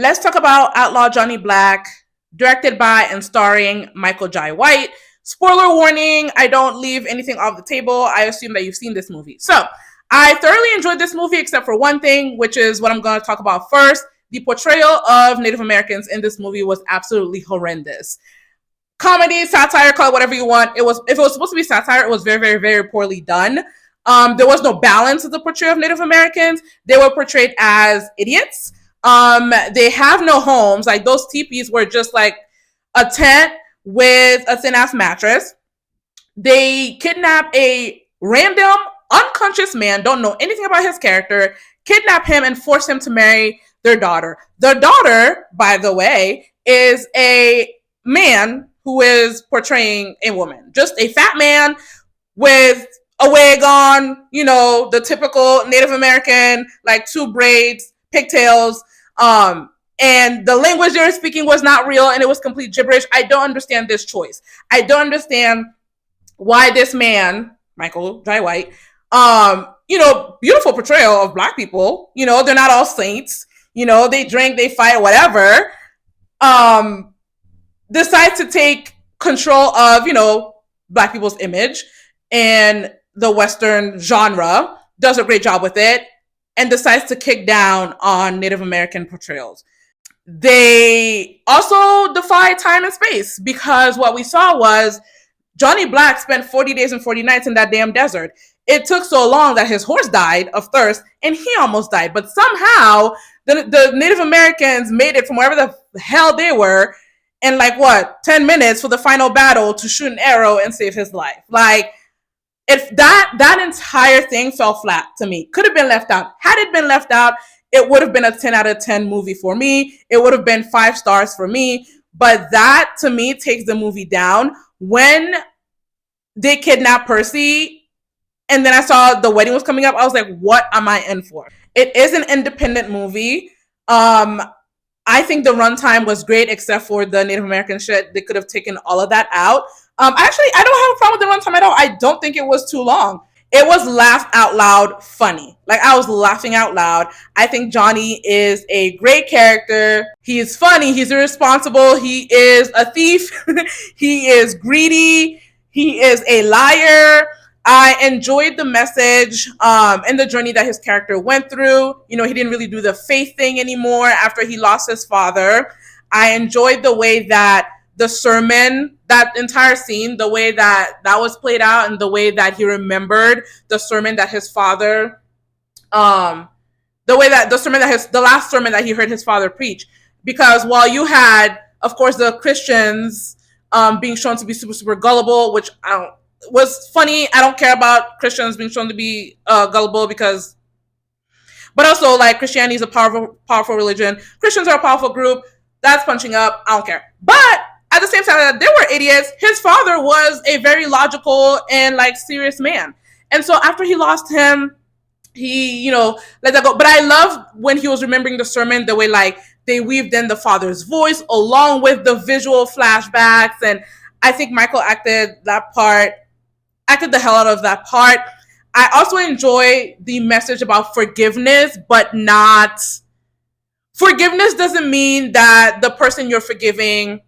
Let's talk about Outlaw Johnny Black, directed by and starring Michael Jai White. Spoiler warning, I don't leave anything off the table. I assume that you've seen this movie. So, I thoroughly enjoyed this movie except for one thing, which is what I'm going to talk about first. The portrayal of Native Americans in this movie was absolutely horrendous. Comedy, satire, call it whatever you want. It was, if it was supposed to be satire, it was very, very, very poorly done. There was no balance of the portrayal of Native Americans. They were portrayed as idiots. They have no homes. Like those teepees were just like a tent with a thin ass mattress. They kidnap a random unconscious man, don't know anything about his character, kidnap him and force him to marry their daughter. Their daughter, by the way, is a man who is portraying a woman. Just a fat man with a wig on, you know, the typical Native American, like two braids, pigtails, and the language they were speaking was not real and it was complete gibberish. I don't understand this choice. I don't understand why this man, Michael Jai White, beautiful portrayal of Black people. You know, they're not all saints. You know, they drink, they fight, whatever. Decides to take control of, Black people's image and the Western genre, does a great job with it, and decides to kick down on Native American portrayals. They also defy time and space because what we saw was Johnny Black spent 40 days and 40 nights in that damn desert. It took so long that his horse died of thirst and he almost died. But somehow the Native Americans made it from wherever the hell they were in 10 minutes for the final battle to shoot an arrow and save his life. Like, if that entire thing fell flat to me. Could have been left out. Had it been left out, it would have been a 10 out of 10 movie for me. It would have been 5 stars for me. But that, to me, takes the movie down. When they kidnapped Percy, and then I saw the wedding was coming up, I was like, what am I in for? It is an independent movie. I think the runtime was great, except for the Native American shit. They could have taken all of that out. Actually, I don't have a problem with the runtime at all. I don't think it was too long. It was laugh out loud funny. Like, I was laughing out loud. I think Johnny is a great character. He is funny. He's irresponsible. He is a thief. He is greedy. He is a liar. I enjoyed the message and the journey that his character went through. You know, he didn't really do the faith thing anymore after he lost his father. I enjoyed the way that the sermon, that entire scene, the way that was played out and the way that he remembered the sermon that his father, the last sermon that he heard his father preach. Because while you had, of course, the Christians being shown to be super, super gullible, which was funny. I don't care about Christians being shown to be gullible but also, like, Christianity is a powerful religion. Christians are a powerful group. That's punching up. I don't care. But at the same time, they were idiots. His father was a very logical and serious man. And so after he lost him, he, let that go. But I love when he was remembering the sermon, the way they weaved in the father's voice along with the visual flashbacks. And I think Michael acted the hell out of that part. I also enjoy the message about forgiveness, but not... Forgiveness doesn't mean that the person you're forgiving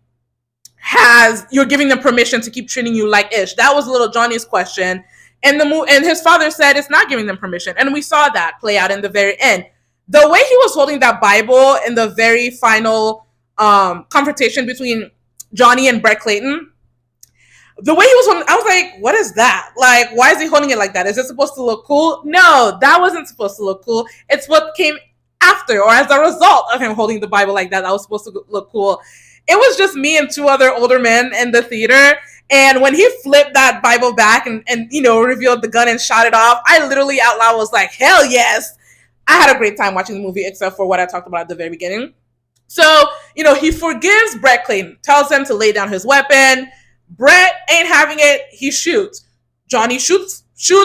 you're giving them permission to keep treating you like ish. That was little Johnny's question. And his father said it's not giving them permission. And we saw that play out in the very end. The way he was holding that Bible in the very final confrontation between Johnny and Brett Clayton, the way he was holding, I was like, what is that? Like, why is he holding it like that? Is it supposed to look cool? No, that wasn't supposed to look cool. It's what came after, or as a result of him holding the Bible like that was supposed to look cool. It was just me and 2 other older men in the theater. And when he flipped that Bible back and revealed the gun and shot it off, I literally out loud was like, hell yes. I had a great time watching the movie, except for what I talked about at the very beginning. So, he forgives Brett Clayton, tells him to lay down his weapon. Brett ain't having it. He shoots. Johnny shoots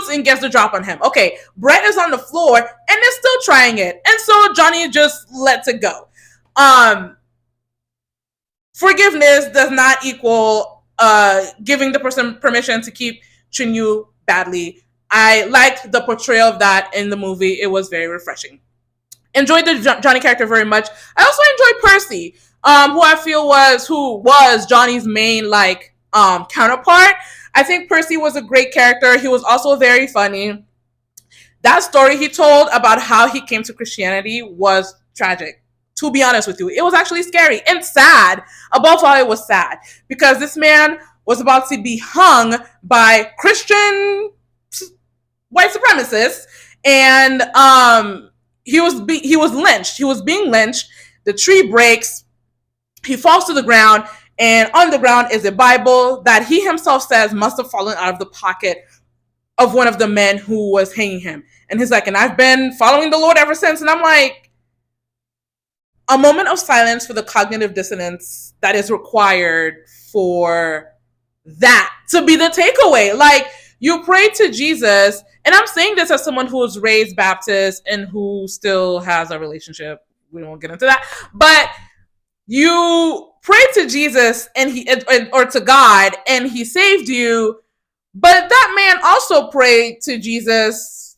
and gets the drop on him. Okay, Brett is on the floor and is still trying it. And so Johnny just lets it go. Forgiveness does not equal giving the person permission to keep treating you badly. I liked the portrayal of that in the movie. It was very refreshing. Enjoyed the Johnny character very much. I also enjoyed Percy, who I feel was Johnny's main counterpart. I think Percy was a great character. He was also very funny. That story he told about how he came to Christianity was tragic. To be honest with you, it was actually scary and sad. Above all, it was sad because this man was about to be hung by Christian white supremacists, and he was lynched. He was being lynched. The tree breaks. He falls to the ground, and on the ground is a Bible that he himself says must have fallen out of the pocket of one of the men who was hanging him. And he's like, and I've been following the Lord ever since. And I'm like, a moment of silence for the cognitive dissonance that is required for that to be the takeaway. Like, you pray to Jesus, and I'm saying this as someone who was raised Baptist and who still has a relationship. We won't get into that, but you pray to Jesus or to God, and he saved you. But that man also prayed to Jesus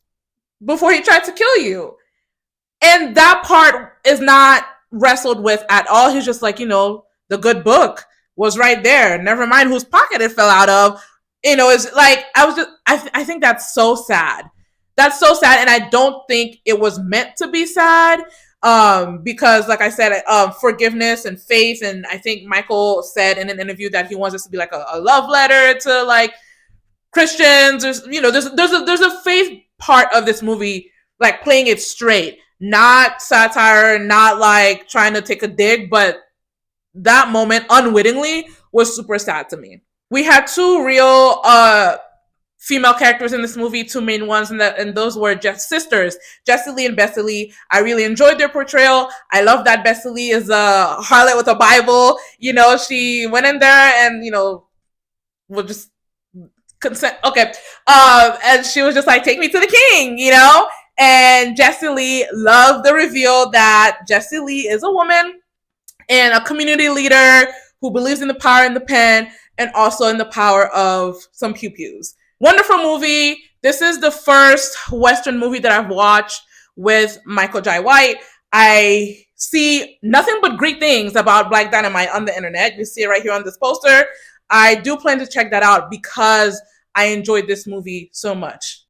before he tried to kill you. And that part is not wrestled with at all. He's just like, the good book was right there. Never mind whose pocket it fell out of. It's like, I think that's so sad. That's so sad. And I don't think it was meant to be sad. Because like I said, forgiveness and faith. And I think Michael said in an interview that he wants this to be like a love letter to like Christians. There's a faith part of this movie, like playing it straight, not satire, not like trying to take a dig, but that moment unwittingly was super sad to me. We had two real female characters in this movie, two main ones, and those were just sisters, Jessie Lee and Bessie Lee. I really enjoyed their portrayal. I love that Bessie Lee is a harlot with a Bible. She went in there and will just consent. Okay, and she was just like, "Take me to the king," And Jessie Lee loved the reveal that Jessie Lee is a woman and a community leader who believes in the power in the pen and also in the power of some pew-pews. Wonderful movie. This is the first Western movie that I've watched with Michael Jai White. I see nothing but great things about Black Dynamite on the internet. You see it right here on this poster. I do plan to check that out because I enjoyed this movie so much.